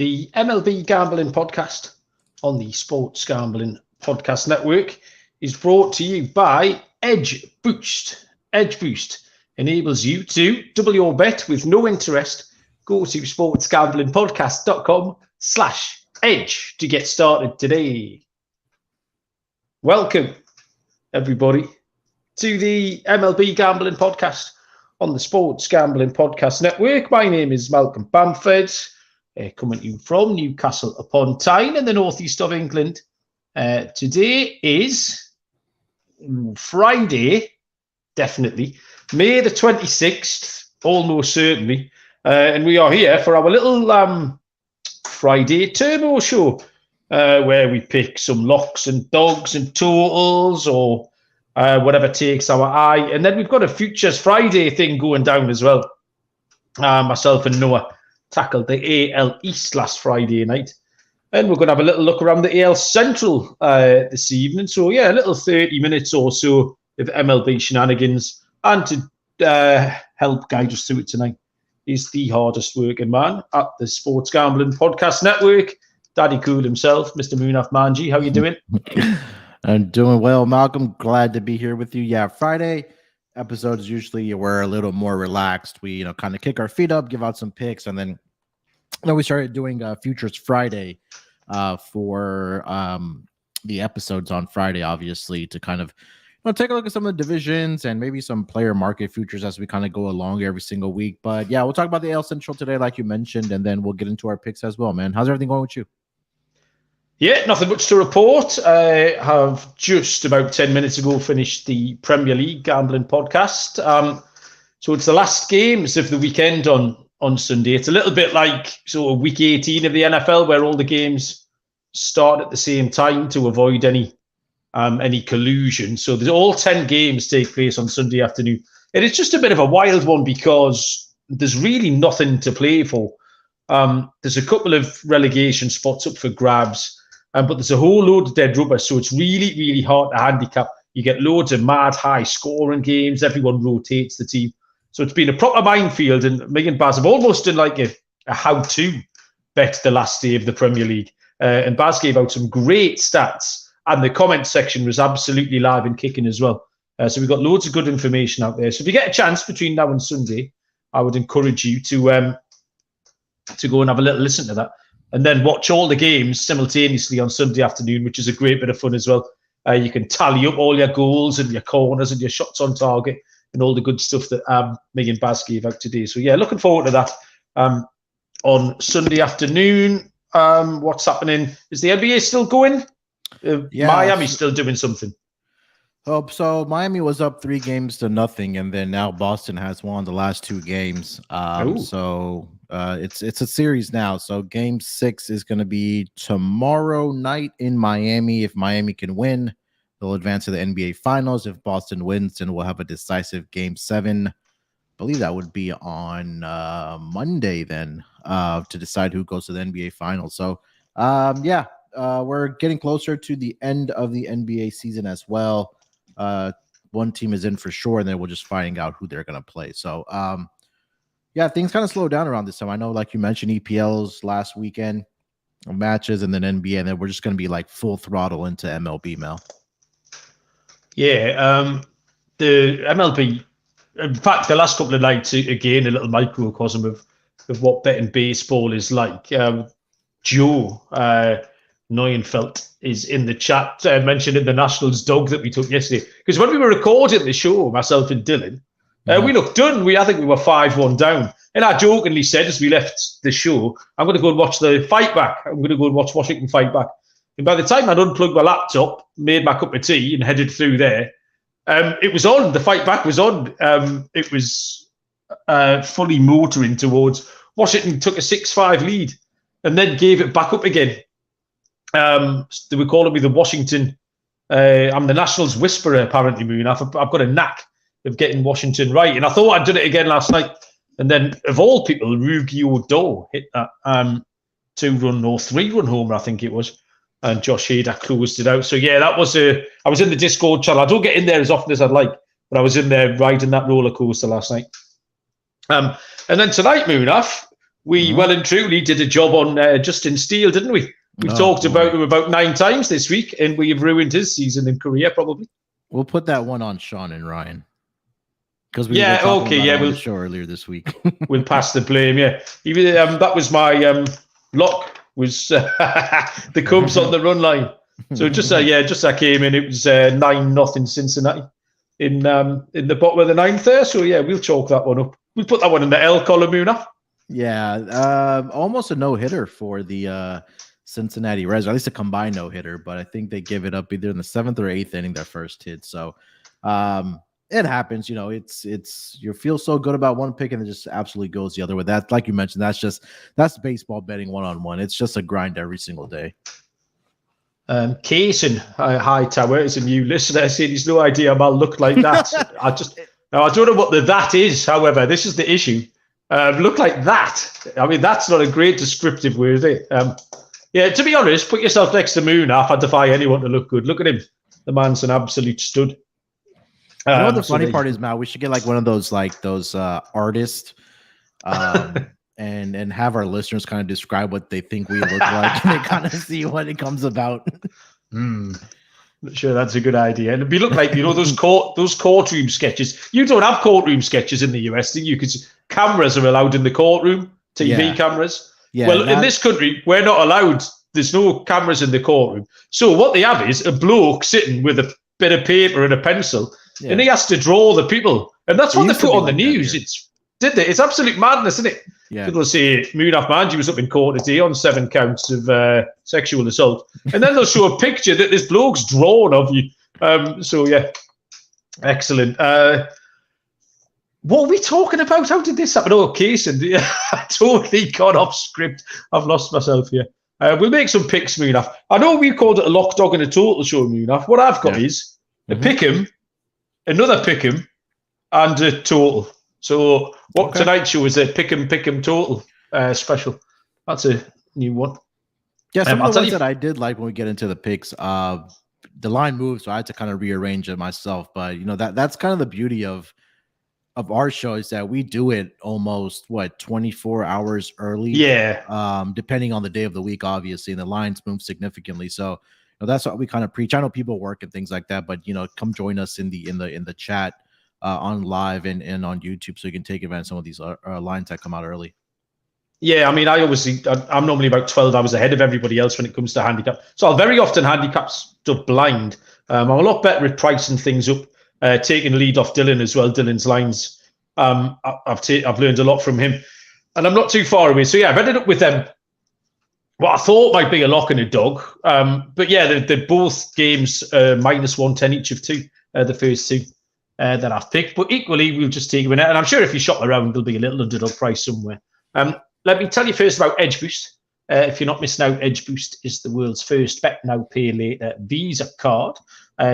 the MLB Gambling Podcast on the Sports Gambling Podcast Network is brought to you by Edge Boost. Edge Boost enables you to double your bet with no interest. Go to sportsgamblingpodcast.com/edge to get started today. Welcome, everybody, to the MLB Gambling Podcast on the Sports Gambling Podcast Network. My name is Malcolm Bamford, coming to you from Newcastle upon Tyne in the northeast of England. Today is Friday, definitely, May the 26th, almost certainly. And we are here for our little Friday turbo show, where we pick some locks and dogs and totals or whatever takes our eye. And then we've got a Futures Friday thing going down as well. Myself and Noah tackled the AL East last Friday night. And we're going to have a little look around the AL Central this evening. So, yeah, a little 30 minutes or so of MLB shenanigans. And to help guide us through it tonight is the hardest working man at the Sports Gambling Podcast Network, Daddy Cool himself, Mr. Munaf Manji. How you doing? I'm doing well, Malcolm. Glad to be here with you. Yeah, Friday episodes usually we're a little more relaxed. We, kind of kick our feet up, give out some picks, and then we started doing Futures Friday for the episodes on Friday, obviously, to kind of take a look at some of the divisions and maybe some player market futures as we kind of go along every single week. But yeah, we'll talk about the AL Central today, like you mentioned, and then we'll get into our picks as well, man. How's everything going with you? Yeah, nothing much to report. I have just about 10 minutes ago finished the Premier League Gambling Podcast. So it's the last games of the weekend on Sunday. It's a little bit like sort of week 18 of the NFL, where all the games start at the same time to avoid any collusion. So there's all 10 games take place on Sunday afternoon. And it's just a bit of a wild one because there's really nothing to play for. There's a couple of relegation spots up for grabs, but there's a whole load of dead rubber. So it's really, really hard to handicap. You get loads of mad high scoring games. Everyone rotates the team. So it's been a proper minefield. And me and Baz have almost done like a how-to bet the last day of the Premier League. And Baz gave out some great stats. And the comment section was absolutely live and kicking as well. So we've got loads of good information out there. So if you get a chance between now and Sunday, I would encourage you to go and have a little listen to that. And then watch all the games simultaneously on Sunday afternoon, which is a great bit of fun as well. You can tally up all your goals and your corners and your shots on target and all the good stuff that me and Baz gave out today. So, yeah, looking forward to that on Sunday afternoon. What's happening? Is the NBA still going? Yeah, Miami's still doing something. Oh, so Miami was up 3-0, and then now Boston has won the last 2 games. So it's a series now. So Game 6 is going to be tomorrow night in Miami. If Miami can win, they'll advance to the NBA Finals. If Boston wins, then we'll have a decisive Game 7. I believe that would be on Monday then to decide who goes to the NBA Finals. So we're getting closer to the end of the NBA season as well. One team is in for sure, and then we're just finding out who they're going to play. So, things kind of slow down around this time. I know, like you mentioned, EPLs last weekend, matches, and then NBA, and then we're just going to be like full throttle into MLB, Mel. Yeah, the MLB, in fact, the last couple of nights, again, a little microcosm of what betting baseball is like. Joe Neuenfeld is in the chat, mentioning the Nationals dog that we took yesterday. Because when we were recording the show, myself and Dylan, we looked done. I think we were 5-1 down. And I jokingly said as we left the show, I'm going to go and watch the fight back. I'm going to go and watch Washington fight back. And by the time I'd unplugged my laptop, made my cup of tea and headed through there, it was on. The fight back was on. It was fully motoring towards Washington. Took a 6-5 lead and then gave it back up again. They were calling me the Washington. I'm the Nationals whisperer, apparently, Moon. I've got a knack of getting Washington right. And I thought I'd done it again last night. And then, of all people, Rugi Odor hit that 2-run or 3-run homer, I think it was. And Josh Hader closed it out. So, yeah, that was I was in the Discord channel. I don't get in there as often as I'd like, but I was in there riding that roller coaster last night. And then tonight, Moonaf, we well and truly did a job on Justin Steele, didn't we? We've talked about him about 9 times this week, and we have ruined his season and career probably. We'll put that one on Sean and Ryan. Because we were talking about it on the show earlier this week. We'll pass the blame, Even that was my lock, was the Cubs on the run line. So just I came in, it was 9-0 Cincinnati in the bottom of the 9th there. So we'll chalk that one up. We'll put that one in the L column, Munaf. Yeah, almost a no-hitter for the Cincinnati Reds, or at least a combined no-hitter, but I think they give it up either in the 7th or 8th inning, their first hit. So it happens, it's you feel so good about one pick and it just absolutely goes the other way. That, like you mentioned, that's baseball betting one-on-one. It's just a grind every single day. Kaysen Hightower is a new listener. Saying he's no idea I'll look like that. I don't know what that is. However, this is the issue. Look like that. I mean, that's not a great descriptive word, is it? To be honest, put yourself next to Munaf. I defy anyone to look good. Look at him. The man's an absolute stud. You know what the funny part is, Mal? We should get like one of those artists and have our listeners kind of describe what they think we look like and they kind of see what it comes about. Not sure that's a good idea. And it'd be look like, those courtroom sketches. You don't have courtroom sketches in the US, do you? Because cameras are allowed in the courtroom, TV cameras. Yeah, well, in this country, we're not allowed. There's no cameras in the courtroom. So what they have is a bloke sitting with a bit of paper and a pencil, and he has to draw the people. And that's what they put on the news. It's absolute madness, isn't it? Yeah. People say Munaf Manji was up in court today on 7 counts of sexual assault. And then they'll show a picture that this bloke's drawn of you. Excellent. What are we talking about? How did this happen? Oh, Kaysen. I totally got off script. I've lost myself here. We'll make some picks, Munaf. I know we called it a lock dog and a total show, Munaf. What I've got is a pick'em, another pick'em, and a total. So tonight's show is a pick'em total special. That's a new one. Yeah, some of the ones that I did like when we get into the picks, the line moved, so I had to kind of rearrange it myself. But that's kind of the beauty of our show is that we do it almost 24 hours early. Yeah. Depending on the day of the week, obviously, and the lines move significantly. So that's what we kind of preach. I know people work and things like that, but come join us in the chat on live and on YouTube, so you can take advantage of some of these lines that come out early. Yeah, I mean, I'm normally about 12 hours ahead of everybody else when it comes to handicap. So I'll very often handicap stuff blind. I'm a lot better at pricing things up. Taking lead off Dylan as well. Dylan's lines. I've learned a lot from him, and I'm not too far away. So I've ended up with them. What I thought might be a lock and a dog, but they're both games -110 each of 2. The first 2 that I've picked, but equally we'll just take them in. And I'm sure if you shop around, there'll be a little underdog price somewhere. Let me tell you first about Edge Boost. If you're not missing out, Edge Boost is the world's first bet now, pay later Visa card.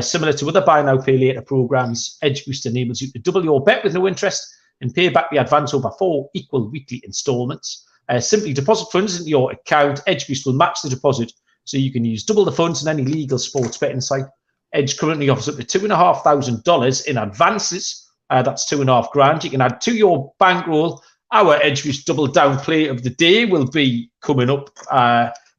Similar to other buy now, pay later programs, Edge Boost enables you to double your bet with no interest and pay back the advance over 4 equal weekly installments. Simply deposit funds into your account. Edge Boost will match the deposit, so you can use double the funds on any legal sports betting site. Edge currently offers up to $2,500 in advances. That's $2,500. You can add to your bankroll. Our Edge Boost double down play of the day will be coming up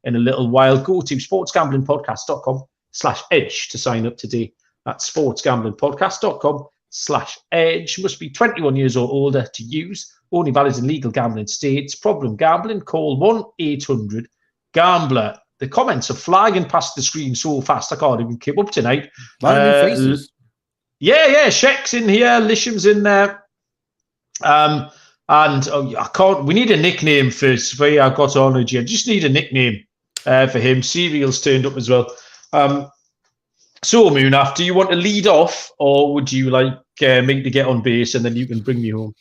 in a little while. Go to sportsgamblingpodcast.com/edge to sign up today. That's sportsgamblingpodcast.com/edge. Must be 21 years or older to use. Only valid in legal gambling states. Problem gambling? Call 1-800-GAMBLER. The comments are flying past the screen so fast I can't even keep up tonight. A lot of new faces. Shek's in here. Lisham's in there. And I can't. We need a nickname for Sophia. I got on with you. I just need a nickname for him. Serial's turned up as well. So, Munaf, do you want to lead off, or would you like me to get on base and then you can bring me home?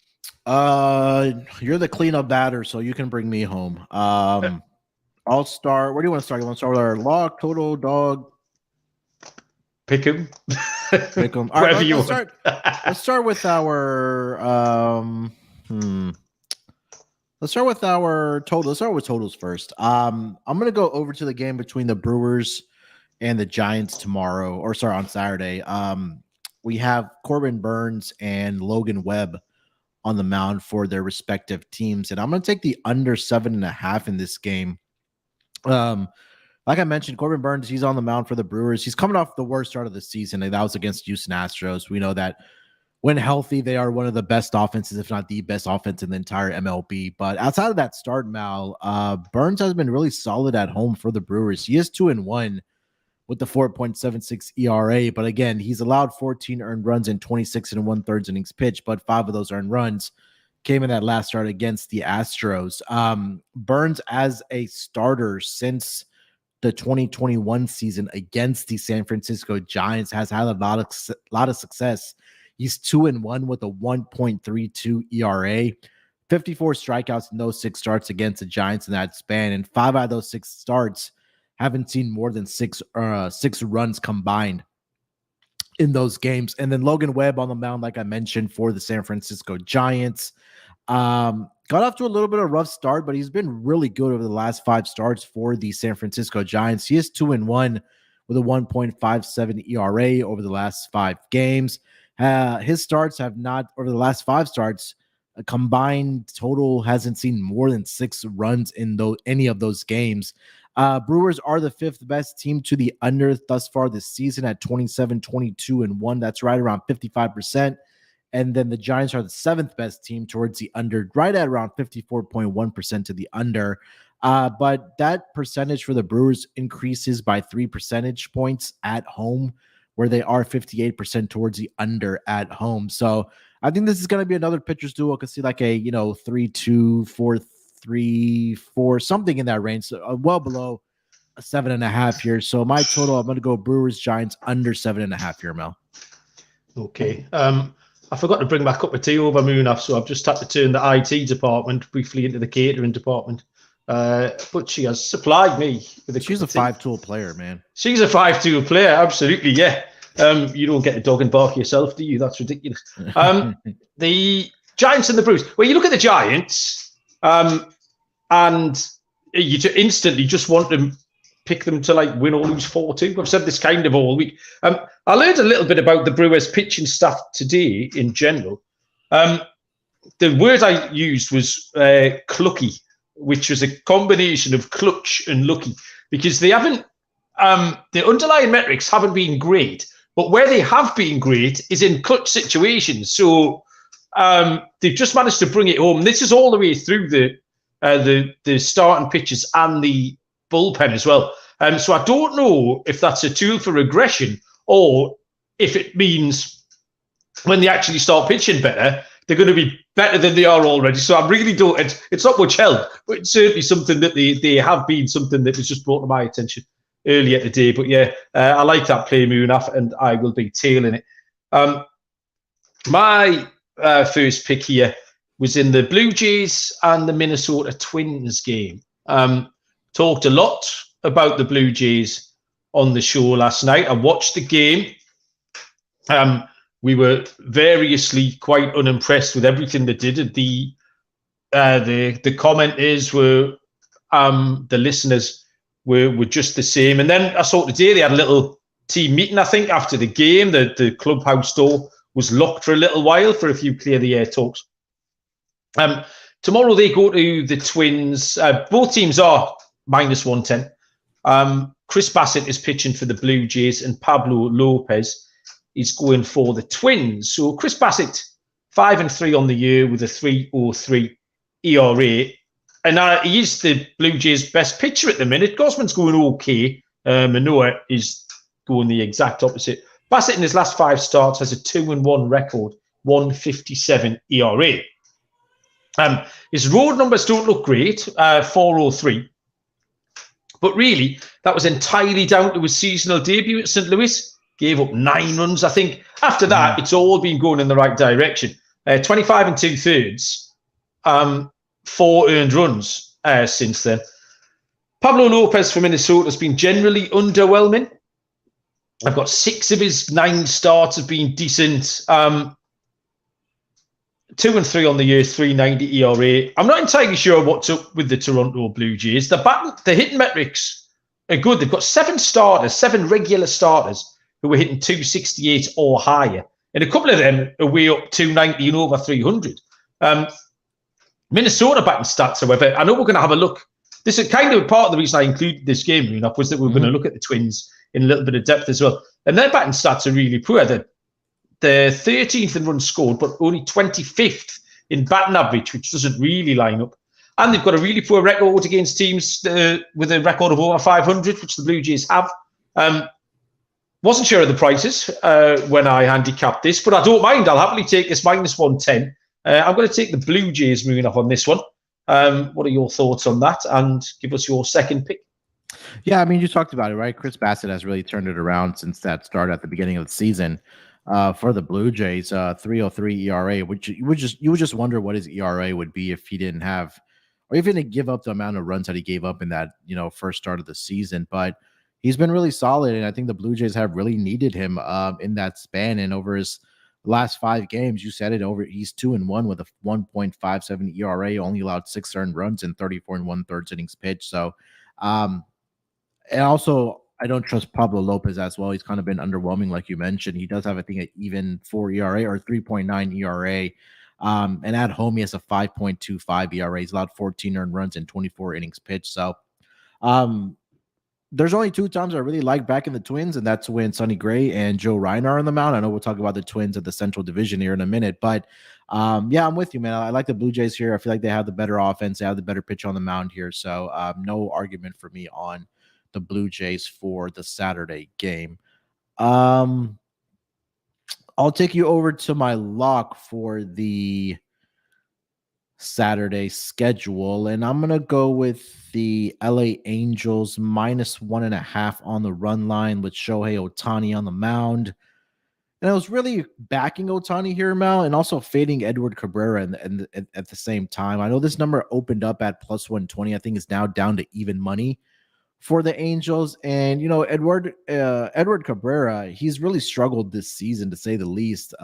You're the cleanup batter, so you can bring me home. I'll start. Where do you want to start? You want to start with our lock, total, dog? Pick 'em. Pick 'em. All right, let's start with our Let's start with our total. Let's start with totals first. I'm going to go over to the game between the Brewers and the Giants on Saturday. We have Corbin Burns and Logan Webb on the mound for their respective teams. And I'm going to take the under 7.5 in this game. Like I mentioned, Corbin Burnes, he's on the mound for the Brewers. He's coming off the worst start of the season, and that was against Houston Astros. We know that when healthy, they are one of the best offenses, if not the best offense in the entire MLB. But outside of that start, Mal, Burnes has been really solid at home for the Brewers. He is 2-1 with the 4.76 ERA. But again, he's allowed 14 earned runs in 26 1/3 innings pitched, but 5 of those earned runs came in that last start against the Astros. Burnes as a starter since the 2021 season against the San Francisco Giants has had a lot of success. He's 2-1 with a 1.32 ERA, 54 strikeouts in those 6 starts against the Giants in that span, and 5 out of those 6 starts haven't seen more than 6 runs combined in those games. And then Logan Webb on the mound, like I mentioned, for the San Francisco Giants. Got off to a little bit of a rough start, but he's been really good over the last 5 starts for the San Francisco Giants. He is 2-1 with a 1.57 ERA over the last 5 games. His starts have not, over the last 5 starts, a combined total hasn't seen more than 6 runs in any of those games. Brewers are the 5th best team to the under thus far this season at 27-22-1. That's right around 55%. And then the Giants are the 7th best team towards the under, right at around 54.1% to the under. But that percentage for the Brewers increases by 3 percentage points at home, where they are 58% towards the under at home. So I think this is going to be another pitcher's duel. I could see like a 3-2, 4-3-4, something in that range. So well below a 7.5 here. So my total, I'm going to go Brewers Giants under 7.5 here, Mel. Okay. I forgot to bring back up a tea over Munaf, so I've just had to turn the IT department briefly into the catering department. But she has supplied me with a She's a 5-tool player, man. She's a 5-tool player, absolutely, yeah. You don't get a dog and bark yourself, do you? That's ridiculous. The Giants and the Brewers. Well, you look at the Giants, and you instantly just want to pick them to like win or lose 4-2. I've said this kind of all week. I learned a little bit about the Brewers pitching staff today in general. The word I used was clucky, which was a combination of clutch and lucky, because they haven't, the underlying metrics haven't been great, but where they have been great is in clutch situations. So they've just managed to bring it home. This is all the way through the starting pitchers and the bullpen as well. So I don't know if that's a tool for regression or if it means when they actually start pitching better, they're going to be better than they are already. So I really don't, it's not much help, but it's certainly something that they have been, something that was just brought to my attention earlier today. But yeah, I like that play, Munaf, and I will be tailing it. My first pick here was in the Blue Jays and the Minnesota Twins game. Talked a lot about the Blue Jays on the show last night. I watched the game. We were variously quite unimpressed with everything they did. The commenters were, the listeners were just the same. And then I saw today they had a little team meeting. I think after the game, the clubhouse door was locked for a little while for a few clear the air talks. Tomorrow they go to the Twins. Both teams are minus 110. Chris Bassett is pitching for the Blue Jays and Pablo Lopez is going for the Twins. So Chris Bassett, 5-3 on the year with a 3.03 ERA. And he is the Blue Jays' best pitcher at the minute. Gosman's going okay. Manoa is going the exact opposite. Bassett in his last 5 starts has a 2-1 record, 1.57 ERA. His road numbers don't look great, 4.03. But really, that was entirely down to his seasonal debut at St. Louis. Gave up 9 runs. I think after that, it's all been going in the right direction. 25 2/3, 4 earned runs since then. Pablo Lopez for Minnesota has been generally underwhelming. I've got 6 of his 9 starts have been decent. 2-3 on the year, 3.90 ERA. I'm not entirely sure what's up with the Toronto Blue Jays. The hitting metrics are good. They've got 7 regular starters who are hitting 268 or higher. And a couple of them are way up 290 and over 300. Minnesota batting stats, however, I know we're going to have a look. This is kind of part of the reason I included this game, Munaf, was that we're going to look at the Twins in a little bit of depth as well. And their batting stats are really poor. They're 13th in runs scored, but only 25th in batting average, which doesn't really line up. And they've got a really poor record against teams with a record of over 500, which the Blue Jays have. Wasn't sure of the prices when I handicapped this, but I don't mind. I'll happily take this minus 110. I'm going to take the Blue Jays moving up on this one. What are your thoughts on that? And give us your second pick. Yeah, I mean, you talked about it, right? Chris Bassett has really turned it around since that start at the beginning of the season. For the Blue Jays, 3.03 ERA, which you would just wonder what his ERA would be if he didn't have, or even to give up the amount of runs that he gave up in that first start of the season. But he's been really solid, and I think the Blue Jays have really needed him in that span. And over his last 5 games, you said it, he's 2-1 with a 1.57 ERA, only allowed 6 earned runs in 34 1/3 innings pitched. So, and also, I don't trust Pablo Lopez as well. He's kind of been underwhelming, like you mentioned. He does have, I think, an even 4 ERA or 3.9 ERA. And at home, he has a 5.25 ERA. He's allowed 14 earned runs in 24 innings pitched. So there's only 2 times I really like back in the Twins, and that's when Sonny Gray and Joe Ryan are on the mound. I know we'll talk about the Twins at the Central Division here in a minute, but yeah, I'm with you, man. I like the Blue Jays here. I feel like they have the better offense. They have the better pitch on the mound here. So no argument for me on the Blue Jays for the Saturday game. I'll take you over to my lock for the Saturday schedule, and I'm going to go with the LA Angels minus 1.5 on the run line with Shohei Ohtani on the mound. And I was really backing Ohtani here, Mal, and also fading Edward Cabrera at the same time. I know this number opened up at plus 120. I think it's now down to even money for the Angels. And, Edward Cabrera, he's really struggled this season, to say the least,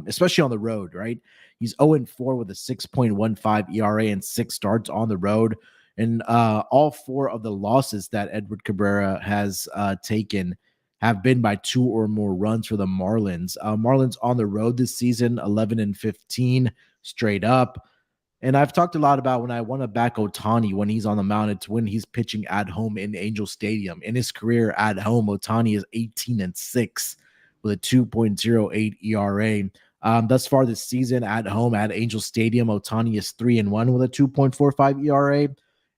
especially on the road, right? He's 0-4 with a 6.15 ERA and 6 starts on the road. And all 4 of the losses that Edward Cabrera has taken have been by 2 or more runs for the Marlins. Marlins on the road this season, 11-15 straight up. And I've talked a lot about when I want to back Ohtani when he's on the mound, it's when he's pitching at home in Angel Stadium. In his career at home, Ohtani is 18-6 with a 2.08 ERA. Thus far this season at home at Angel Stadium, Ohtani is 3-1 with a 2.45 ERA.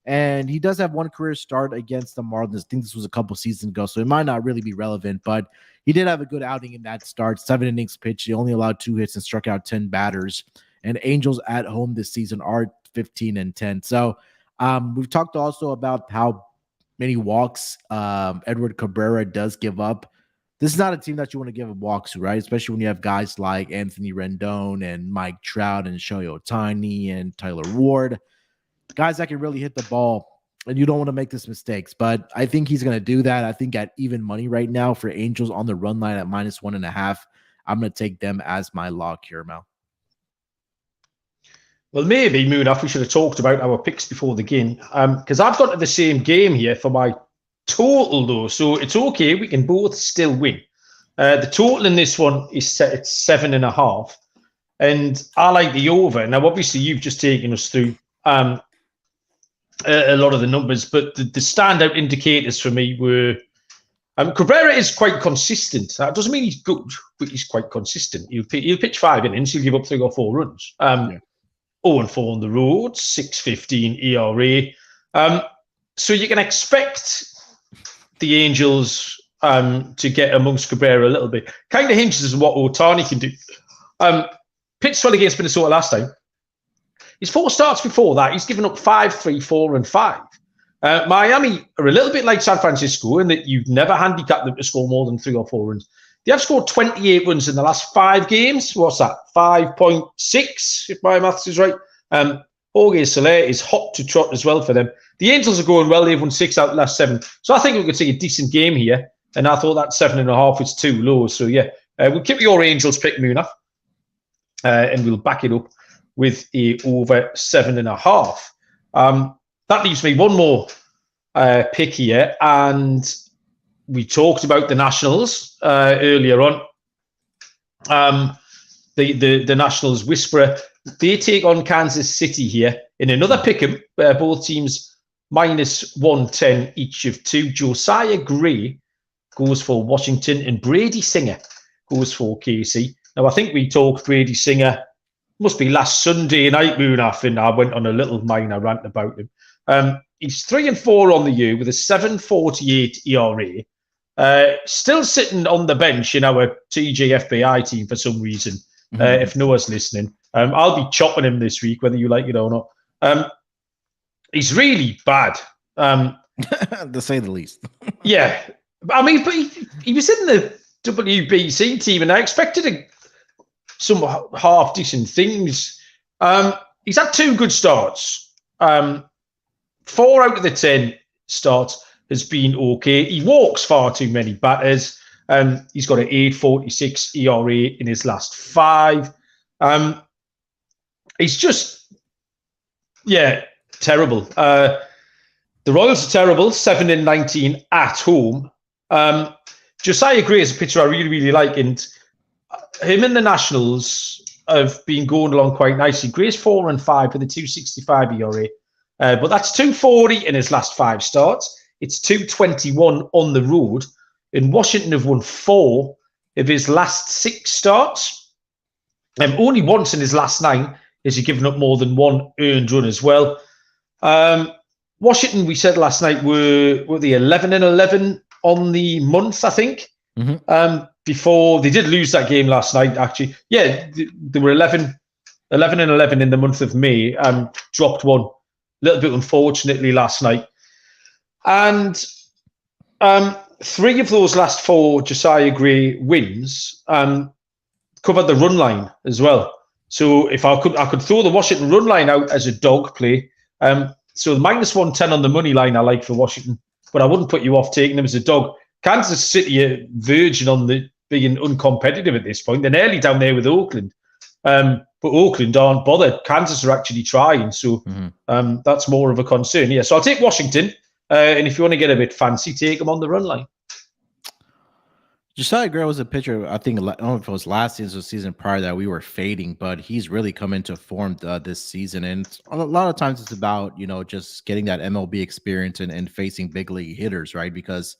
And he does have one career start against the Marlins. I think this was a couple seasons ago, so it might not really be relevant, but he did have a good outing in that start. 7 innings pitched. He only allowed 2 hits and struck out 10 batters. And Angels at home this season are 15-10. So we've talked also about how many walks Edward Cabrera does give up. This is not a team that you want to give up walks to, right? Especially when you have guys like Anthony Rendon and Mike Trout and Shohei Ohtani and Tyler Ward. Guys that can really hit the ball, and you don't want to make these mistakes. But I think he's going to do that. I think at even money right now for Angels on the run line at minus 1.5, I'm going to take them as my lock here, Mel. Well, maybe, Munaf, we should have talked about our picks before the game, because I've got the same game here for my total, though. So it's okay. We can both still win. The total in this one is set at 7.5. And I like the over. Now, obviously, you've just taken us through a lot of the numbers, but the standout indicators for me were Cabrera is quite consistent. That doesn't mean he's good, but he's quite consistent. He'll pitch 5 innings, he'll give up 3 or 4 runs. 0-4 on the road, 6.15 ERA. So you can expect the Angels to get amongst Cabrera a little bit. Kind of hinges on what Ohtani can do. Pitched well against Minnesota last time. His 4 starts before that, he's given up 5, 3, 4, and 5. Miami are a little bit like San Francisco in that you've never handicapped them to score more than 3 or 4 runs. They have scored 28 runs in the last 5 games. What's that? 5.6, if my maths is right. Jorge Soler is hot to trot as well for them. The Angels are going well. They've won 6 out of the last 7. So I think we could see a decent game here. And I thought that 7.5 was too low. So yeah, we'll keep your Angels pick, Munaf. And we'll back it up with a over 7.5. That leaves me one more pick here. And we talked about the Nationals earlier on. the Nationals whisperer. They take on Kansas City here in another pick'em, where both teams minus 110 each of two. Josiah Gray goes for Washington, and Brady Singer goes for KC. Now, I think we talked Brady Singer, must be last Sunday night, Munaf, and I went on a little minor rant about him. He's 3-4 on the year with a 7.48 ERA. Still sitting on the bench in our TJFBI team for some reason. If Noah's listening, I'll be chopping him this week, whether you like it or not. He's really bad, to say the least. Yeah, I mean, but he was in the WBC team, and I expected some half decent things. He's had 2 good starts. 4 out of the 10 starts has been okay. He walks far too many batters. He's got an 8.46 ERA in his last 5. He's just, terrible. The Royals are terrible, 7-19 at home. Josiah Gray is a pitcher I really, really like, and him and the Nationals have been going along quite nicely. Gray's 4-5 with a 2.65 ERA, but that's 2.40 in his last 5 starts. It's 2.21 on the road. And Washington have won 4 of his last 6 starts. Only once in his last 9 has he given up more than 1 earned run as well. Washington, we said last night, were the 11-11 on the month, I think. Before they did lose that game last night, actually. Yeah, they were 11-11 in the month of May. Dropped 1 a little bit unfortunately last night. And 3 of those last 4 Josiah Gray wins covered the run line as well. So if I could throw the Washington run line out as a dog play. So the minus 110 on the money line I like for Washington, but I wouldn't put you off taking them as a dog. Kansas City are verging on the being uncompetitive at this point. They're nearly down there with Oakland. But Oakland aren't bothered. Kansas are actually trying. So that's more of a concern. Yeah, so I'll take Washington. And if you want to get a bit fancy, take them on the run line. Josiah Gray was a pitcher, I think, I don't know if it was last season or season prior that we were fading, but he's really come into form this season. And a lot of times it's about, just getting that MLB experience and facing big league hitters, right? Because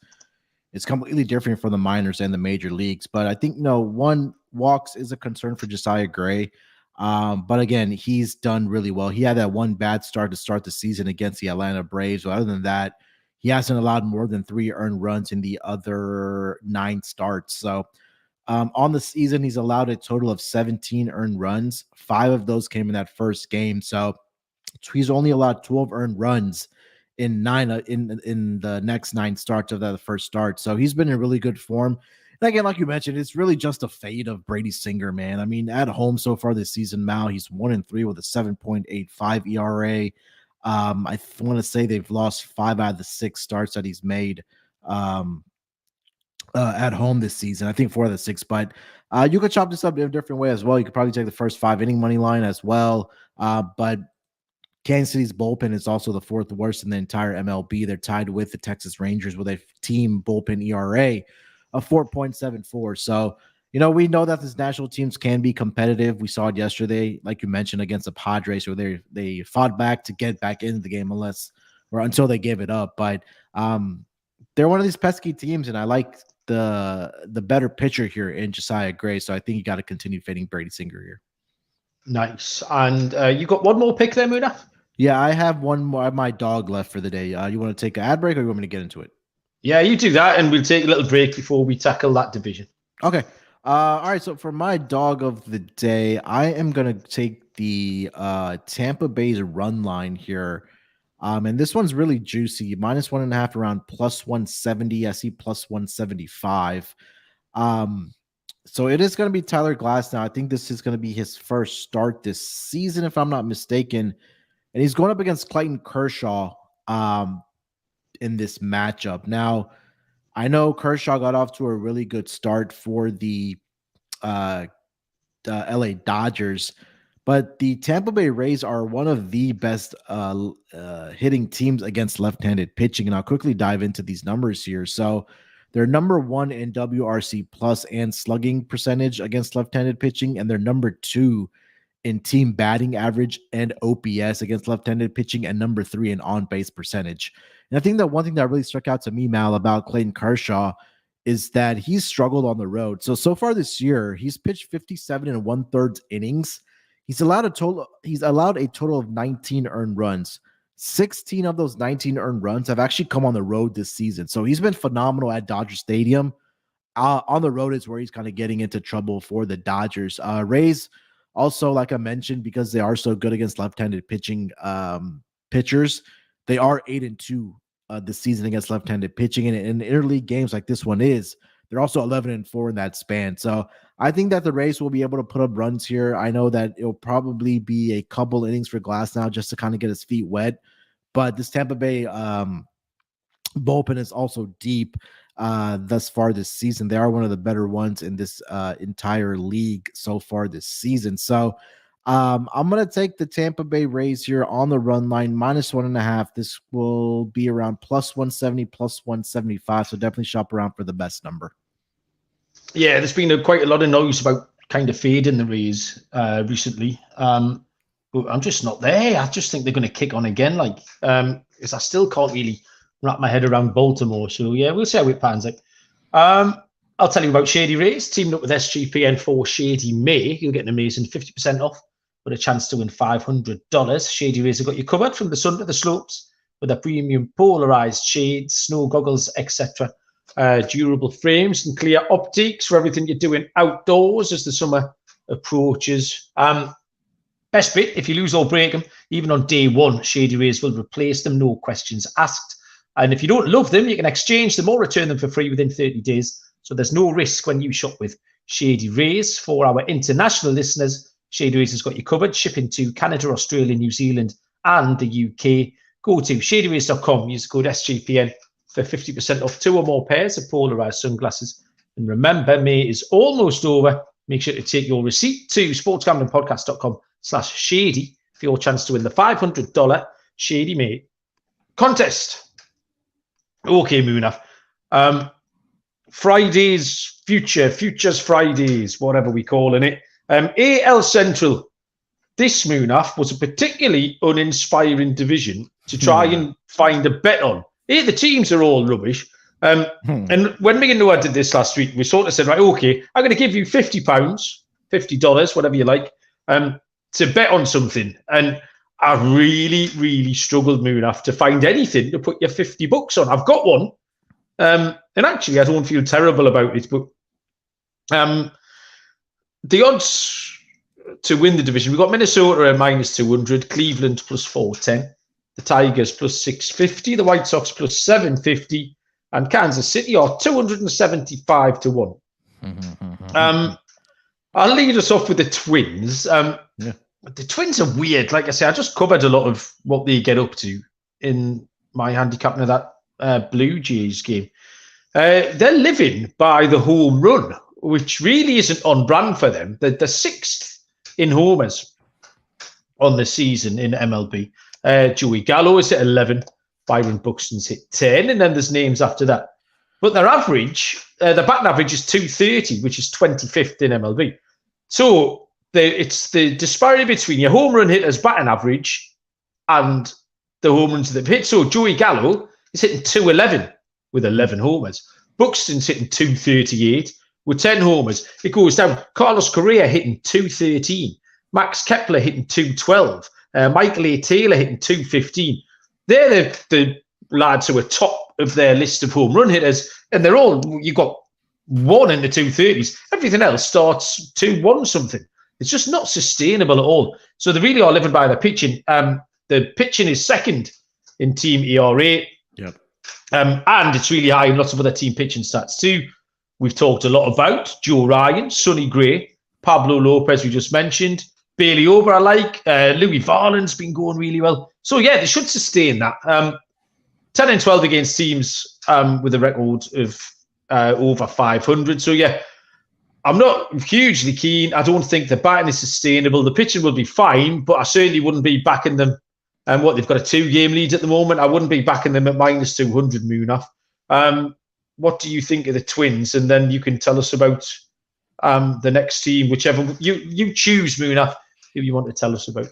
it's completely different from the minors and the major leagues. But I think, 1 walks is a concern for Josiah Gray. But again, he's done really well. He had that 1 bad start to start the season against the Atlanta Braves. But other than that, he hasn't allowed more than 3 earned runs in the other 9 starts. So on the season, he's allowed a total of 17 earned runs. 5 of those came in that first game. So he's only allowed 12 earned runs in the next 9 starts of that first start. So he's been in really good form. And again, like you mentioned, it's really just a fade of Brady Singer, man. I mean, at home so far this season, Mal, he's 1-3 with a 7.85 ERA. I want to say they've lost 5 out of the 6 starts that he's made at home this season. I think 4 of the 6, but you could chop this up in a different way as well. You could probably take the first 5 inning money line as well. But Kansas City's bullpen is also the 4th worst in the entire MLB. They're tied with the Texas Rangers with a team bullpen ERA of 4.74. So, we know that these national teams can be competitive. We saw it yesterday, like you mentioned, against the Padres, where they fought back to get back into the game until they gave it up. But they're one of these pesky teams, and I like the better pitcher here in Josiah Gray. So I think you got to continue fading Brady Singer here. Nice. And you got one more pick there, Muna? Yeah, I have one more. I have my dog left for the day. You want to take an ad break, or you want me to get into it? Yeah, you do that, and we'll take a little break before we tackle that division. Okay. All right. So for my dog of the day, I am going to take the Tampa Bay's run line here. And this one's really juicy. Minus 1.5 around plus 170. I see plus 175. So it is going to be Tyler Glass now. I think this is going to be his first start this season, if I'm not mistaken. And he's going up against Clayton Kershaw in this matchup. Now, I know Kershaw got off to a really good start for the LA Dodgers, but the Tampa Bay Rays are one of the best hitting teams against left-handed pitching, and I'll quickly dive into these numbers here. So They're number 1 in WRC plus and slugging percentage against left-handed pitching, and they're number 2 in team batting average and OPS against left-handed pitching, and number 3 in on-base percentage. And I think that one thing that really struck out to me, Mal, about Clayton Kershaw is that he's struggled on the road. So far this year, he's pitched 57 and 1/3 innings. He's allowed a total of 19 earned runs. 16 of those 19 earned runs have actually come on the road this season. So he's been phenomenal at Dodger Stadium. On the road is where he's kind of getting into trouble for the Dodgers. Rays also, like I mentioned, because they are so good against left-handed pitching pitchers, they are 8-2 this season against left-handed pitching. And in interleague games like this one they're also 11-4 in that span. So I think that the Rays will be able to put up runs here. I know that it'll probably be a couple innings for Glasnow just to kind of get his feet wet. But this Tampa Bay bullpen is also deep thus far this season. They are one of the better ones in this entire league so far this season. So I'm going to take the Tampa Bay Rays here on the run line, -1.5. This will be around +170, +175. So definitely shop around for the best number. Yeah, there's been quite a lot of noise about kind of fading the Rays recently. But I'm just not there. I just think they're going to kick on again. Because I still can't really wrap my head around Baltimore. So yeah, we'll see how it pans out. I'll tell you about Shady Rays. Teamed up with SGPN for Shady May. You'll get an amazing 50% off with a chance to win $500. Shady Rays have got you covered from the sun to the slopes with their premium polarized shades, snow goggles, etc. Durable frames and clear optics for everything you're doing outdoors as the summer approaches. Best bit, if you lose or break them, even on day one, Shady Rays will replace them, no questions asked. And if you don't love them, you can exchange them or return them for free within 30 days. So there's no risk when you shop with Shady Rays. For our international listeners, Shady Rays has got you covered, shipping to Canada, Australia, New Zealand, and the UK. Go to shadyrays.com, use code SGPN for 50% off 2 or more pairs of polarized sunglasses. And remember, May is almost over. Make sure to take your receipt to sportsgamblingpodcast.com/shady for your chance to win the $500 Shady May contest. Okay, Munaf. Fridays, Futures Fridays, whatever we're calling it. AL Central, this, Munaf, was a particularly uninspiring division to try and find a bet on. The teams are all rubbish. And when me and Noah did this last week, we sort of said, right, okay, I'm going to give you £50, $50, whatever you like, to bet on something. And I really, really struggled, Munaf, to find anything to put your $50 on. I've got one. And actually, I don't feel terrible about it, but the odds to win the division, we've got Minnesota at -200, Cleveland +410, the Tigers +650, the White Sox +750, and Kansas City are 275 to 1. I'll lead us off with the Twins. The Twins are weird. Like I say, I just covered a lot of what they get up to in my handicapping of that Blue Jays game. They're living by the home run, which really isn't on brand for them. They're 6th in homers on the season in MLB. Joey Gallo is at 11. Byron Buxton's hit 10, and then there's names after that. But their average, their batting average is 230, which is 25th in MLB. So it's the disparity between your home run hitters' batting average and the home runs they've hit. So Joey Gallo is hitting 211 with 11 homers. Buxton's hitting 238 with 10 homers. It goes down. Carlos Correa hitting 213. Max Kepler hitting 212. Michael A. Taylor hitting 215. They're the lads who are top of their list of home run hitters, and they're all, you've got one in the 230s. Everything else starts 2-1 something. It's just not sustainable at all. So they really are living by their pitching. The pitching is second in team ERA. Yep. And it's really high in lots of other team pitching stats too. We've talked a lot about Joe Ryan, Sonny Gray, Pablo Lopez, we just mentioned. Bailey Ober, I like. Louis Varland's been going really well. So, yeah, they should sustain that. 10 and 12 against teams with a record of over 500. So, yeah, I'm not hugely keen. I don't think the batting is sustainable. The pitching will be fine, but I certainly wouldn't be backing them. They've got a 2-game lead at the moment. I wouldn't be backing them at -200, Munaf. what do you think of the Twins? And then you can tell us about the next team, whichever you choose, Munaf, who you want to tell us about.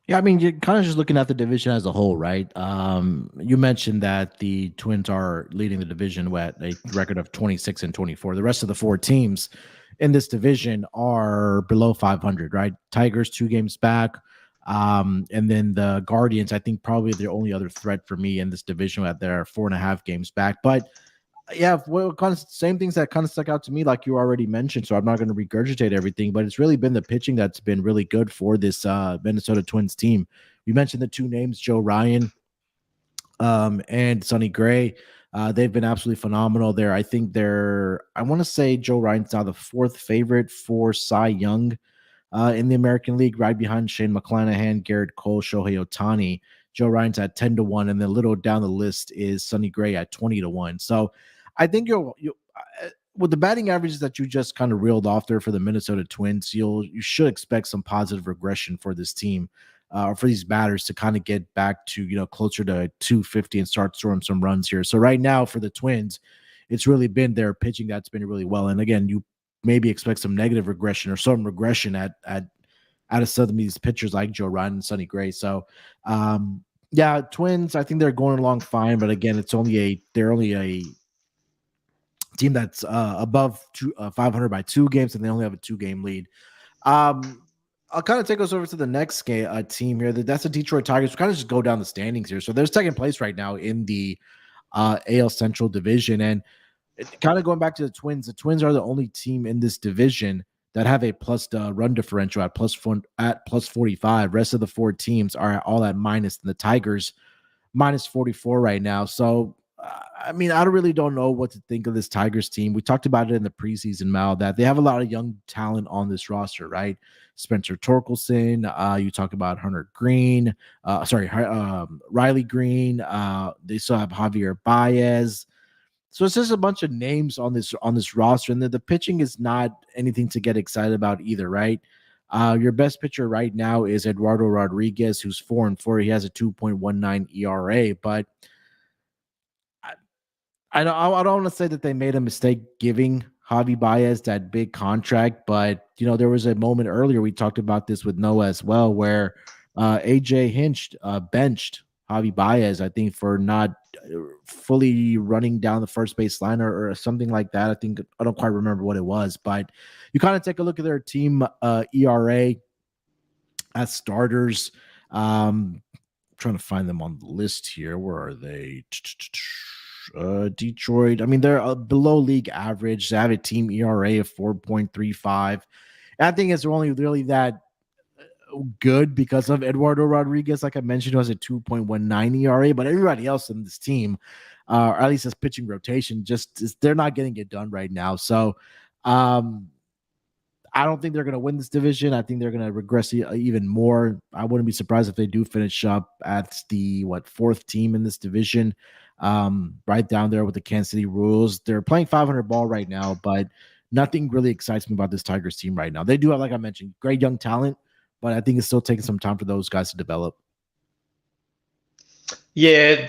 Yeah, I mean, you're kind of just looking at the division as a whole, right? You mentioned that the Twins are leading the division with a record of 26-24. The rest of the 4 teams in this division are below 500, right? Tigers 2 games back. And then the Guardians, I think probably the only other threat for me in this division that they're 4.5 games back. But yeah, well, kind of same things that kind of stuck out to me, like you already mentioned. So I'm not going to regurgitate everything, but it's really been the pitching that's been really good for this Minnesota Twins team. We mentioned the 2 names, Joe Ryan and Sonny Gray. They've been absolutely phenomenal there. I think I want to say Joe Ryan's now the 4th favorite for Cy Young in the American League, right behind Shane McClanahan, Garrett Cole, Shohei Ohtani. Joe Ryan's at 10-1, and then a little down the list is Sonny Gray at 20-1. So I think you with the batting averages that you just kind of reeled off there for the Minnesota Twins, you should expect some positive regression for this team, or for these batters to kind of get back to closer to 250 and start throwing some runs here. So right now for the Twins, it's really been their pitching that's been really well. And again, you maybe expect some negative regression or some regression at some of these pitchers like Joe Ryan and Sonny Gray. So yeah, Twins, I think they're going along fine, but again, they're only a team that's above 500 by 2 games, and they only have a 2-game lead. I'll kind of take us over to the next team here. That's the Detroit Tigers. We'll kind of just go down the standings here. So they're 2nd place right now in the AL Central Division. And kind of going back to the Twins are the only team in this division that have a plus run differential at plus 45. Rest of the 4 teams are all at minus, and the Tigers minus 44 right now. So I mean, I really don't know what to think of this Tigers team. We talked about it in the preseason, Mal, that they have a lot of young talent on this roster, right? Spencer Torkelson, you talk about Hunter Green, Riley Green. They still have Javier Baez. So it's just a bunch of names on this roster, and the pitching is not anything to get excited about either, right? Your best pitcher right now is Eduardo Rodriguez, who's 4-4. He has a 2.19 ERA, but I don't want to say that they made a mistake giving Javi Baez that big contract, but there was a moment earlier, we talked about this with Noah as well, where AJ Hinch benched Javi Baez, I think, for not fully running down the first base line or something like that. I don't quite remember what it was, but you kind of take a look at their team ERA as starters. Trying to find them on the list here. Where are they? Detroit. I mean, they're below league average. They have a team ERA of 4.35. And I think it's only really that good because of Eduardo Rodriguez, like I mentioned, who has a 2.19 ERA. But everybody else in this team, or at least this pitching rotation, they're not getting it done right now. So I don't think they're going to win this division. I think they're going to regress even more. I wouldn't be surprised if they do finish up at the 4th team in this division, right down there with the Kansas City Royals. They're playing 500 ball right now, but nothing really excites me about this Tigers team right now. They do have, like I mentioned, great young talent, but I think it's still taking some time for those guys to develop. Yeah,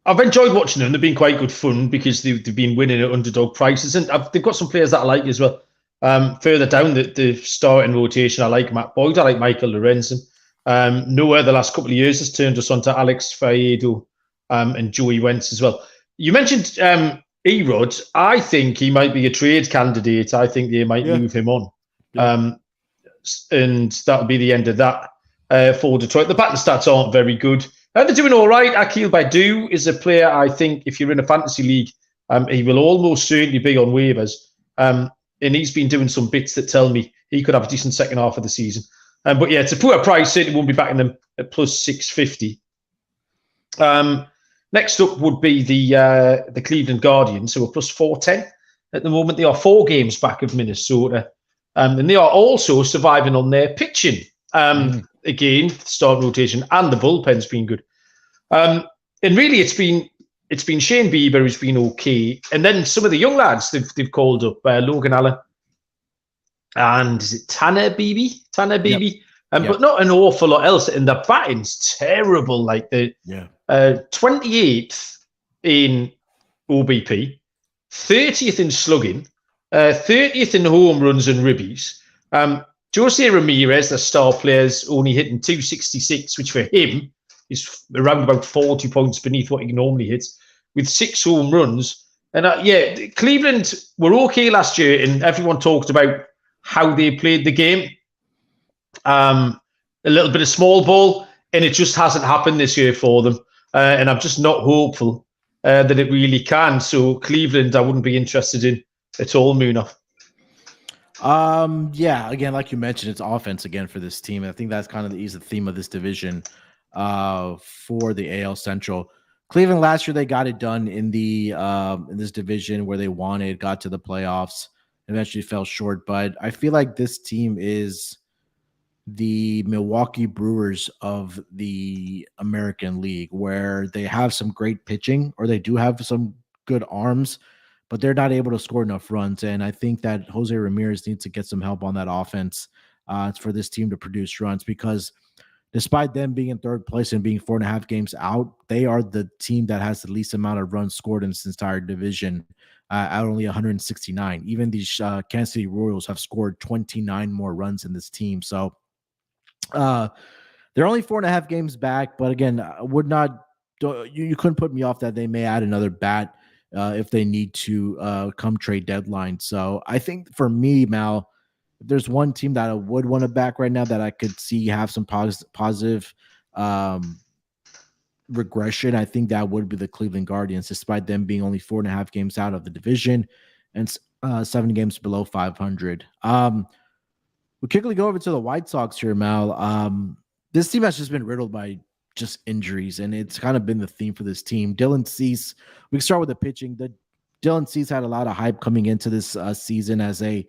I've enjoyed watching them. They've been quite good fun because they've been winning at underdog prices, and they've got some players that I like as well. Further down the starting rotation, I like Matt Boyd, I like Michael Lorenzen. Noah, the last couple of years, has turned us on to Alex Faedo and Joey Wentz as well. You mentioned Erod. I think he might be a trade candidate. I think they might move him on. And that'll be the end of that for Detroit. The batting stats aren't very good. They're doing all right. Akil Baddoo is a player, I think, if you're in a fantasy league, he will almost certainly be on waivers. And he's been doing some bits that tell me he could have a decent second half of the season. But yeah, it's a poor price. Certainly won't be backing them at plus 650. Next up would be the Cleveland Guardians, who are plus 410 at the moment. They are 4 games back of Minnesota. And they are also surviving on their pitching. Again, the start rotation and the bullpen's been good. And really, it's been Shane Bieber who's been okay, and then some of the young lads they've called up, Logan Allen and is it Tanner Beebe? But not an awful lot else. And the batting's terrible. Like the 28th in OBP, 30th in slugging, 30th in home runs and ribbies. Jose Ramirez, the star player's only hitting 266, which for him is around about 40 points beneath what he normally hits, with 6 home runs. And Cleveland were okay last year, and everyone talked about how they played the game. A little bit of small ball, and it just hasn't happened this year for them. And I'm just not hopeful that it really can. So Cleveland, I wouldn't be interested in at all, Munaf. Yeah, again, like you mentioned, it's offense again for this team. I think that's kind of the theme of this division for the AL Central. Cleveland last year, they got it done in this division where they wanted, got to the playoffs, eventually fell short. But I feel like this team is the Milwaukee Brewers of the American League, where they have some great pitching, or they do have some good arms, but they're not able to score enough runs. And I think that Jose Ramirez needs to get some help on that offense for this team to produce runs, because despite them being in third place and being 4.5 games out, they are the team that has the least amount of runs scored in this entire division at only 169. Even these Kansas City Royals have scored 29 more runs in this team. So they're only 4.5 games back, but again, you couldn't put me off that they may add another bat if they need to come trade deadline. So I think for me, Mal, if there's one team that I would want to back right now that I could see have some positive regression, I think that would be the Cleveland Guardians, despite them being only 4.5 games out of the division and 7 games below 500. We'll quickly go over to the White Sox here, Mal. This team has just been riddled by just injuries, and it's kind of been the theme for this team. Dylan Cease, we can start with the pitching. Dylan Cease had a lot of hype coming into this season as a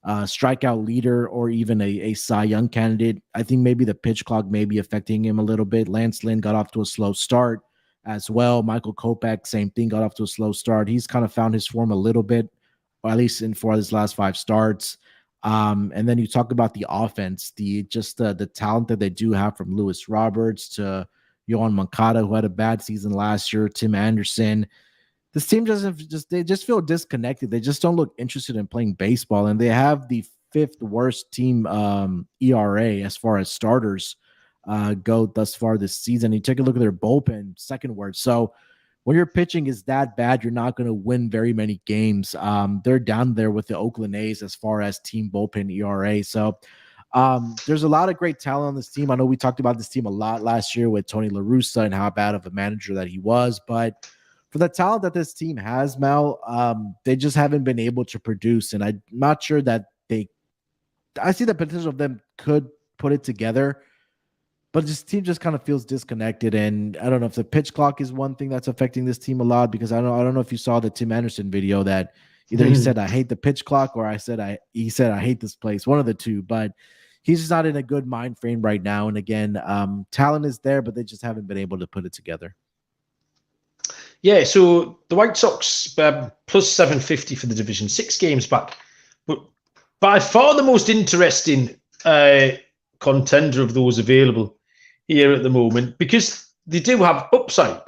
strikeout leader or even a Cy Young candidate. I think maybe the pitch clock may be affecting him a little bit. Lance Lynn got off to a slow start as well. Michael Kopech, same thing, got off to a slow start. He's kind of found his form a little bit, or at least in 4 of his last 5 starts. And then you talk about the offense, the talent that they do have, from Lewis Roberts to Yohan Moncada, who had a bad season last year, Tim Anderson. This team they just feel disconnected. They just don't look interested in playing baseball, and they have the 5th worst team ERA as far as starters go thus far this season. You take a look at their bullpen, 2nd worst. So when your pitching is that bad, you're not going to win very many games. They're down there with the Oakland A's as far as team bullpen ERA. So there's a lot of great talent on this team. I know we talked about this team a lot last year with Tony La Russa and how bad of a manager that he was. But for the talent that this team has, Mal, they just haven't been able to produce. And I'm not sure that I see the potential of them could put it together. But this team just kind of feels disconnected, and I don't know if the pitch clock is one thing that's affecting this team a lot, because I don't know if you saw the Tim Anderson video that either he said I hate the pitch clock, or he said I hate this place, one of the two. But he's just not in a good mind frame right now. And again, talent is there, but they just haven't been able to put it together. Yeah, so the White Sox plus 750 for the division, 6 games back, but by far the most interesting contender of those available here at the moment, because they do have upside.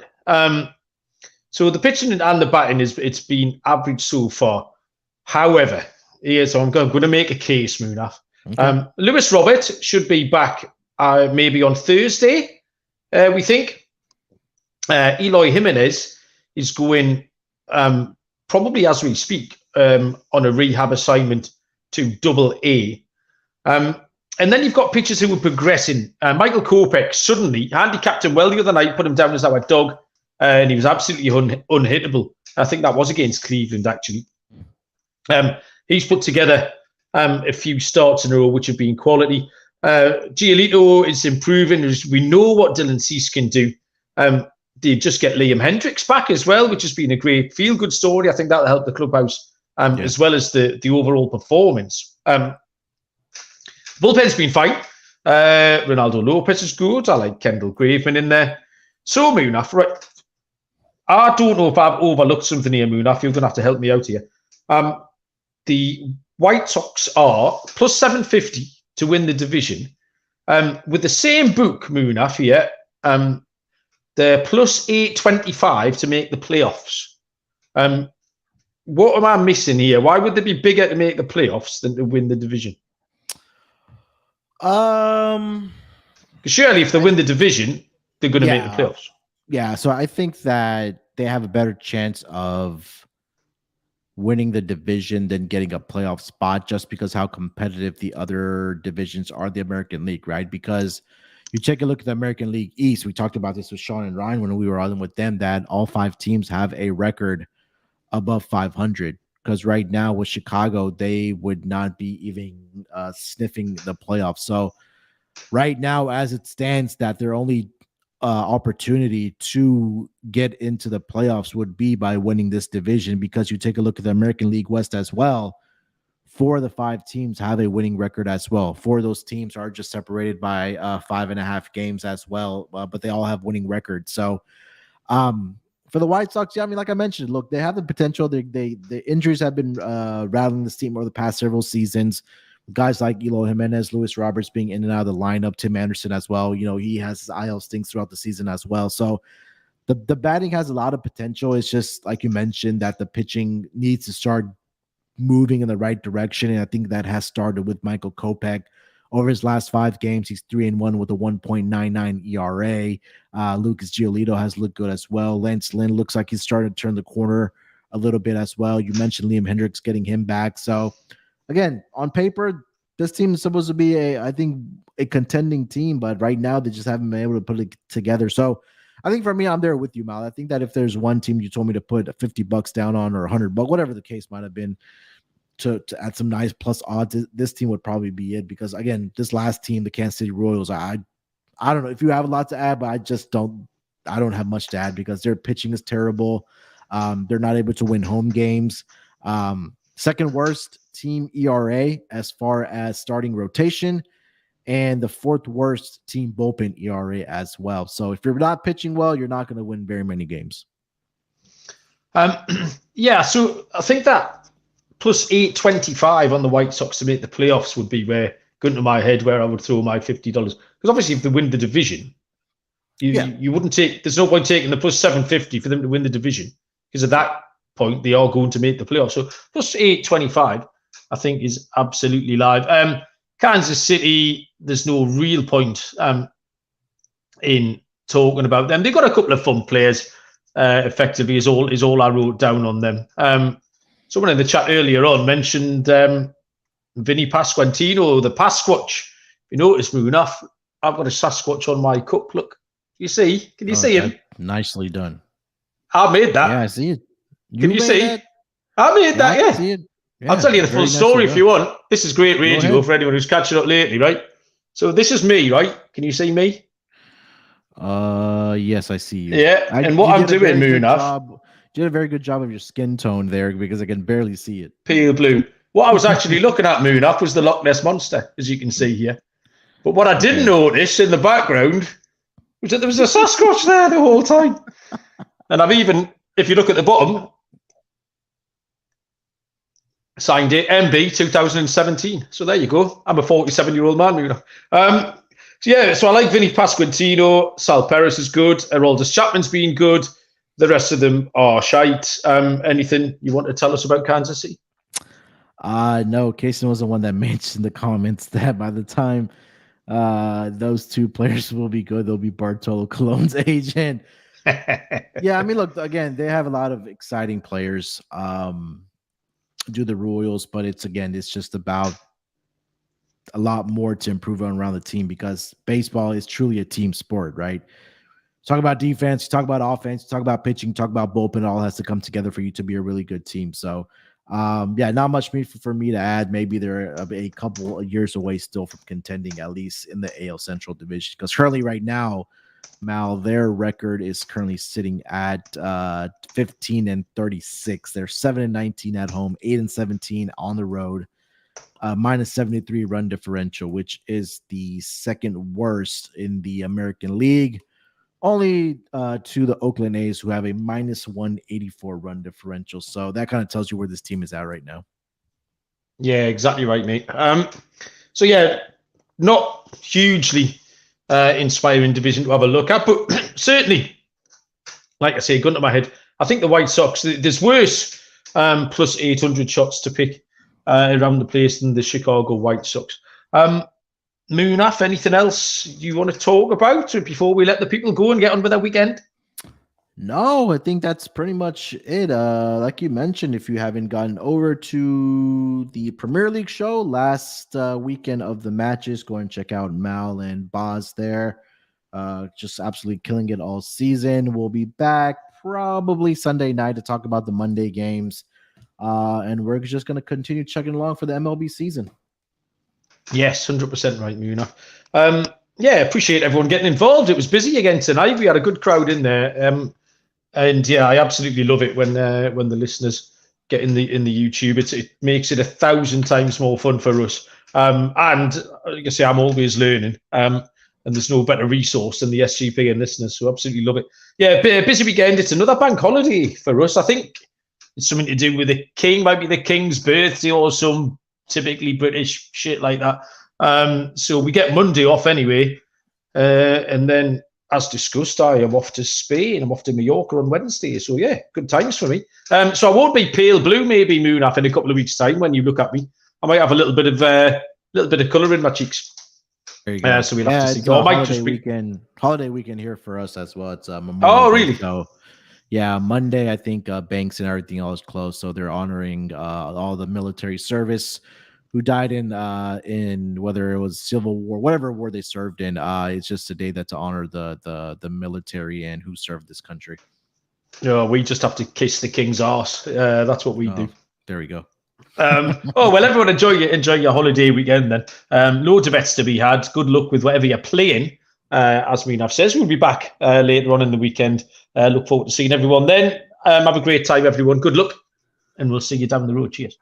So the pitching and the batting it's been average so far. However, so I'm going to make a case, Munaf. Okay. Lewis Roberts should be back maybe on Thursday, we think. Eloy Jimenez is going probably as we speak on a rehab assignment to Double-A. And then you've got pitchers who are progressing. Michael Kopech suddenly handicapped him well the other night, put him down as our dog, and he was absolutely unhittable. I think that was against Cleveland, actually. He's put together a few starts in a row, which have been quality. Giolito is improving. We know what Dylan Cease can do. They just get Liam Hendricks back as well, which has been a great feel-good story. I think that'll help the clubhouse as well as the overall performance. Bullpen's been fine. Ronaldo Lopez is good. I like Kendall Graveman in there. So, Munaf, right? I don't know if I've overlooked something here, Munaf. You're going to have to help me out here. The White Sox are plus 750 to win the division. With the same book, Munaf, here, they're plus 825 to make the playoffs. what am I missing here? Why would they be bigger to make the playoffs than to win the division? Because surely if they win the division, they're going to make the playoffs. Yeah, so I think that they have a better chance of winning the division than getting a playoff spot just because how competitive the other divisions are, the American League, right? Because you take a look at the American League East. We talked about this with Sean and Ryan when we were on with them, that all 5 teams have a record above 500. Because right now with Chicago, they would not be even sniffing the playoffs. So right now, as it stands, that their only opportunity to get into the playoffs would be by winning this division, because you take a look at the American League West as well. 4 of the 5 teams have a winning record as well. 4 of those teams are just separated by 5.5 games as well, but they all have winning records. So for the White Sox, yeah, I mean, like I mentioned, look, they have the potential. The injuries have been rattling this team over the past several seasons. Guys like Eloy Jimenez, Luis Roberts being in and out of the lineup, Tim Anderson as well. You know, he has his IL stings throughout the season as well. So the batting has a lot of potential. It's just, like you mentioned, that the pitching needs to start moving in the right direction. And I think that has started with Michael Kopech. Over his last 5 games, he's 3-1 with a 1.99 ERA. Lucas Giolito has looked good as well. Lance Lynn looks like he's starting to turn the corner a little bit as well. You mentioned Liam Hendricks getting him back. So again, on paper, this team is supposed to be I think a contending team, but right now they just haven't been able to put it together. So I think for me, I'm there with you, Mal. I think that if there's one team you told me to put $50 down on, or $100, whatever the case might have been, to add some nice plus odds, this team would probably be it. Because again, this last team, the Kansas City Royals, I don't know if you have a lot to add, but I don't have much to add because their pitching is terrible. They're not able to win home games. Second worst team ERA as far as starting rotation, and the 4th worst team bullpen ERA as well. So if you're not pitching well, you're not going to win very many games. Yeah, so I think that plus 825 on the White Sox to make the playoffs would be where, going to my head, where I would throw my $50. Because obviously if they win the division, you wouldn't take, there's no point taking the plus 750 for them to win the division, because at that point they are going to make the playoffs. So plus 825 I think is absolutely live. Kansas City, there's no real point in talking about them. They've got a couple of fun players, effectively, is all I wrote down on them. Someone in the chat earlier on mentioned Vinny Pasquantino, the Pasquatch. You notice, Munaf, I've got a Sasquatch on my cup. Look, you see? Can you see him? Nicely done. I made that. Yeah, I see it. Can you see? That? I made that, yeah. I see it. Yeah, I'll tell you the full story if you want. This is great radio for anyone who's catching up lately, right? So this is me, right? Can you see me? Yes, I see you. Yeah, and what I'm doing, Munaf. You did a very good job of your skin tone there, because I can barely see it. Pale blue. What I was actually looking at, Munaf, was the Loch Ness Monster, as you can see here. But what I didn't notice in the background was that there was a Sasquatch there the whole time. And I've even, if you look at the bottom, signed it, MB 2017. So there you go. I'm a 47-year-old man, Munaf. So I like Vinny Pasquantino. Sal Perez is good. Aroldis Chapman's been good. The rest of them are shite. Anything you want to tell us about Kansas City? No, Kaysen was the one that mentioned in the comments that by the time those 2 players will be good, they'll be Bartolo Colon's agent. Yeah, I mean, look, again, they have a lot of exciting players, do the Royals, but it's just about a lot more to improve on around the team, because baseball is truly a team sport, right? Talk about defense, talk about offense, talk about pitching, talk about bullpen. It all has to come together for you to be a really good team. So, not much for me to add. Maybe they're a couple of years away still from contending, at least in the AL Central Division. Because currently right now, Mal, their record is currently sitting at 15-36. They're 7-19 at home, 8-17 on the road, minus 73 run differential, which is the 2nd worst in the American League. Only to the Oakland A's, who have a minus 184 run differential. So that kind of tells you where this team is at right now. Yeah, exactly right, mate. Not hugely inspiring division to have a look at, but certainly, like I say, gun to my head, I think the White Sox, there's worse plus 800 shots to pick around the place in the Chicago White Sox. Munaf, anything else you want to talk about before we let the people go and get on with their weekend? No, I think that's pretty much it. Like you mentioned, if you haven't gotten over to the Premier League show last weekend of the matches, go and check out Mal and Boz there. Just absolutely killing it all season. We'll be back probably Sunday night to talk about the Monday games. And we're just going to continue chugging along for the MLB season. Yes, 100% right, Munaf. Appreciate everyone getting involved. It was busy again tonight. We had a good crowd in there. And yeah, I absolutely love it when the listeners get in the YouTube. It makes it 1,000 times more fun for us. And like I say, I'm always learning. And there's no better resource than the SGPN listeners. So absolutely love it. Yeah, busy weekend. It's another bank holiday for us. I think it's something to do with the king. Might be the king's birthday or some typically British shit like that. So we get Monday off anyway. And then, as discussed, I am off to Spain. I'm off to Mallorca on Wednesday. So yeah, good times for me. So I won't be pale blue, maybe Munaf, in a couple of weeks' time when you look at me. I might have a little bit of colour in my cheeks. There you go. So we'll have to see. Holiday weekend here for us as well. It's Memorial Oh, really? Day, so yeah, Monday I think banks and everything else closed, so they're honoring all the military service who died in whether it was Civil War, whatever war they served in. It's just a day that to honor the military and who served this country. No, we just have to kiss the king's arse. That's what we do. There we go. Well, everyone enjoy your holiday weekend then. Loads of bets to be had. Good luck with whatever you're playing. As Munaf says, we'll be back later on in the weekend. Look forward to seeing everyone then. Have a great time, everyone. Good luck, and we'll see you down the road. Cheers.